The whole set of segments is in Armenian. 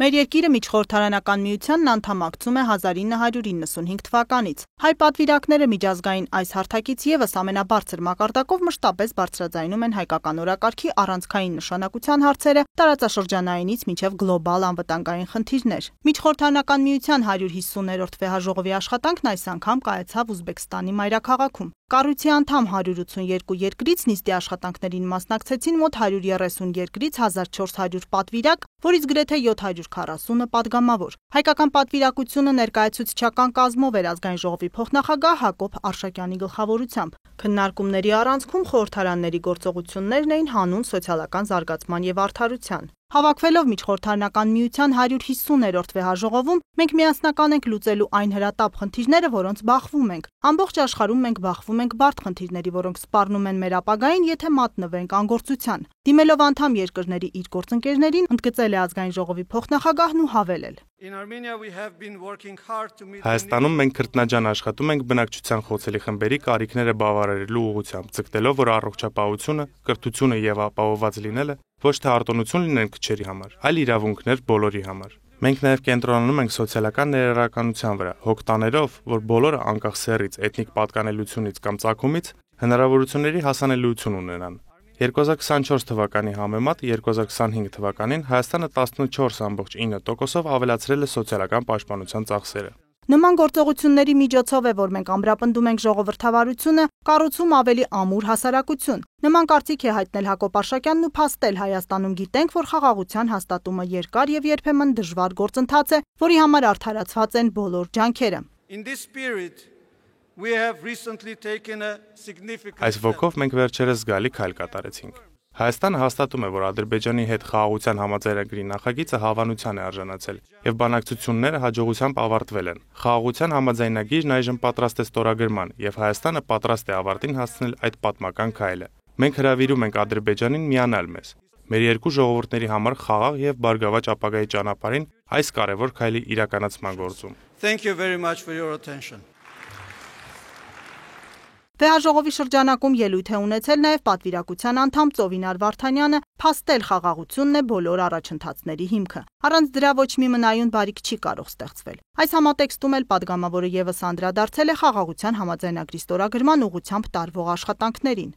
Մեր երկիրը Միջխորհրդարանական միությանն անդամակցում է 1995 թվականից։ Հայ պատվիրակները միջազգային այս հարթակից ևս ամենաբարձր մակարդակով մշտապես բարձրաձայնում են հայկական օրակարգի առանցքային նշանակության հարցերը տարածաշրջանայինից մինչև գլոբալ անվտանգային խնդիրներ։ Միջխորհրդարանական միության 150-րդ վեհաժողովի աշխատանքն այս անգամ կայացավ Ուզբեկստանի մայրաքաղաքում։ Կառույցի անդամ 182 երկրից նիստի աշխատանքներին մասնակցեցին մոտ 130 երկրից 1400 պատվիրակ, որից գրեթե 740-ը падգամավոր։ Հայկական պատվիրակությունը ներկայացուցչական կազմով էր ազգային ժողովի փոխնախագահ Հակոբ Արշակյանի գլխավորությամբ։ Քննարկումների առանցքում խորհրդարանների գործողություններն էին հանուն սոցիալական զարգացման եւ արդարության։ Հավաքվելով Միջխորհրդարանական միության 150-րդ վեհաժողովում մենք միասնական ենք լուծելու այն հրատապ խնդիրները, որոնց բախվում ենք։ Ամբողջ աշխարհում մենք բախվում ենք բարդ խնդիրների, որոնք սպառնում են մեր ապագային, եթե մատնվենք անգործության։ Դիմելով անդամ երկրների իր գործընկերներին, ընդգծել է ազգային ժողովի փոխնախագահն ու հավելել. Հայաստանում մենք քրտնաջան աշխատում ենք բնակչության խոցելի խմբերի կարիքները բավարարելու ուղղությամբ, ձգտելով, որ առողջապահությունը, կրթությունը եւ ապահովված լինելը ոչ թե արտոնություն լինեն քչերի համար, այլ իրավունքներ բոլորի համար։ Մենք նաև կենտրոնանում ենք սոցիալական ներառականության վրա, հոգ տաներով, որ բոլորը անկախ սեռից, էթնիկ պատկանելությունից կամ ծագումից հնարավորությունների հասանելիություն ունենան։ 2024 թվականի համեմատ 2025 թվականին Հայաստանը 14.9%-ով ավելացրել է սոցիալական պաշտպանության ծախսերը։ Նման գործողությունների միջոցով է, որ մենք ամրապնդում ենք ժողովրդավարությունը, կառուցում ավելի ամուր հասարակություն։ Նման կարծիք է հայտնել Հակոբ Արշակյանն ու փաստել Հայաստանում գիտենք, որ խաղաղության հաստատումը երկար եւ երբեմն դժվար գործընթաց է, որի համար արդարացված են բոլոր ջանքերը։ Այս ոգով մենք վերջերս զգալի քայլ կատարեցինք։ Հայաստանը հաստատում է, որ Ադրբեջանի հետ խաղաղության համաձայնագրի նախագիծը հավանության է արժանացել եւ բանակցությունները հաջողությամբ ավարտվել են։ Խաղաղության համաձայնագիրն այժմ պատրաստ է ստորագրման եւ Հայաստանը պատրաստ է ավարտին հասցնել այդ պատմական քայլը։ Մենք հրավիրում ենք Ադրբեջանին միանալ մեզ։ Մեր երկու ժողովուրդների համար խաղաղ եւ բարգավաճ ապագայի ճանապարհին այս կարևոր քայլի իրականացման գործում։ Վեհաժողովի շրջանակում ելույթ է ունեցել նաև պատվիրակության անդամ Ծովինար Վարդանյանը, փաստել խաղաղությունն է բոլոր առաջընթացների հիմքը։ Առանց դրա ոչ մի մնայուն բարիք չի կարող ստեղծվել։ Այս համատեքստում էլ падգամավորը եւս անդրադարձել է խաղաղության համաձայնագրի ստորագրման ուղղությամբ տարվող աշխատանքներին։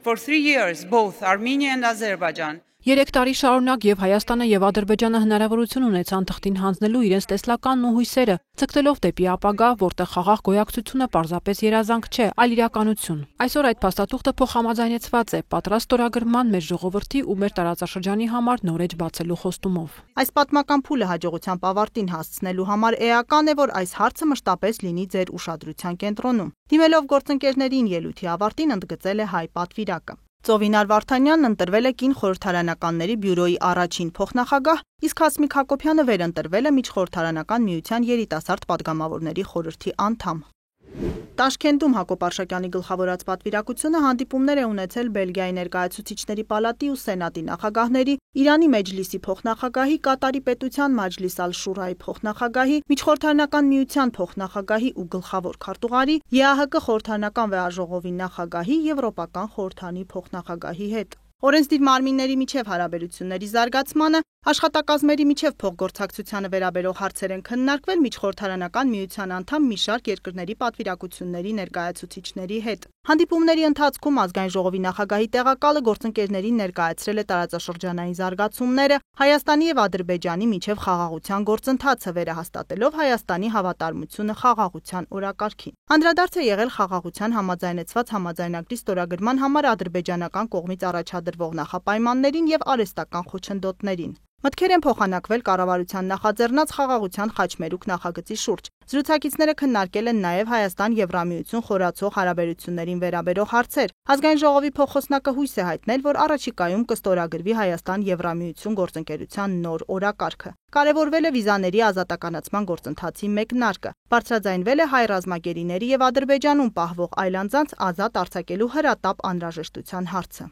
3 տարի շարունակ եւ Հայաստանը եւ Ադրբեջանը հնարավորություն ունեցան թղթին հանձնելու իրենց տեսլականն ու հույսերը, ցկտելով դեպի ապագա, որտեղ խաղաղ գոյակցությունը պարզապես երազանք չէ, այլ իրականություն։ Այսօր այդ փաստաթուղթը փոխհամաձայնեցված է, պատրաստ ստորագրման մեր ժողովրդի ու մեր տարածաշրջանի համար նոր էջ բացելու խոստումով։ Այս պատմական փուլը հաջողությամբ ավարտին հասցնելու համար էական է, որ այս հարցը մշտապես լինի ձեր ուշադրության կենտրոնում։ Դիմելով գործընկերներին ելույթի ավարտին ընդգծել է հայ պատվիրակը։ Ծովինար Վարդանյանն ընտրվել է կին խորհրդարանականների բյուրոյի առաջին փոխնախագահ, իսկ Հասմիկ Հակոբյանը վերընտրվել է Միջխորհրդարանական միության երիտասարդ падգամավորների խորհրդի անդամ։ Տաշքենտում Հակոբ Արշակյանի գլխավորած պատվիրակությունը հանդիպումներ է ունեցել Բելգիայի ներկայացուցիչների պալատի ու սենատի նախագահների, Իրանի Մեջլիսի փոխնախագահի, Կատարի պետության Մաջլիս ալ-Շուրայի փոխնախագահի, Միջխորհրդարանական միության փոխնախագահի ու գլխավոր քարտուղարի, ԵԱՀԿ խորհրդարանական վեհաժողովի նախագահի, Եվրոպական խորհրդանի փոխնախագահի հետ։ Օրենսդիր մարմինների միջև հարաբերությունների զարգացմանը, աշխատակազմերի միջև փոխգործակցությանը վերաբերող հարցեր են քննարկվել Միջխորհրդարանական միության անդամ մի շարք երկրների պատվիրակությունների ներկայացուցիչների հետ։ Հանդիպումների ընթացքում ազգային ժողովի նախագահի տեղակալը գործընկերներին ներկայացրել է տարածաշրջանային զարգացումները, Հայաստանի եւ Ադրբեջանի միջև խաղաղության գործընթացը վերահաստատելով Հայաստանի հավատարմությունը խաղաղության օրակարգին։ Անդրադարձ է եղել խաղաղության համաձայնեցված համաձայնագրի ստորագրման համար ադրբեջանական կողմից առաջադրվող նախապայմաններին եւ արհեստական խոչընդոտներին։ Մտքեր են փոխանակվել կառավարության նախաձեռնած խաղաղության խաչմերուկ նախագծի շուրջ։ Զրուցակիցները քննարկել են նաև Հայաստան-Եվրամիություն խորացող հարաբերություններին վերաբերող հարցեր։ Ազգային ժողովի փոխոսնակը հույս է հայտնել, որ առաջիկայում կստորագրվի Հայաստան-Եվրամիություն գործընկերության նոր օրակարգը։ Կարևորվել է վիզաների ազատականացման գործընթացի մեկնարկը։ Բարձրաձայնվել է հայ ռազմագերիների եւ Ադրբեջանում պահվող այլանձանց ազատ արձակելու հրատապ անհրաժեշտության հարցը։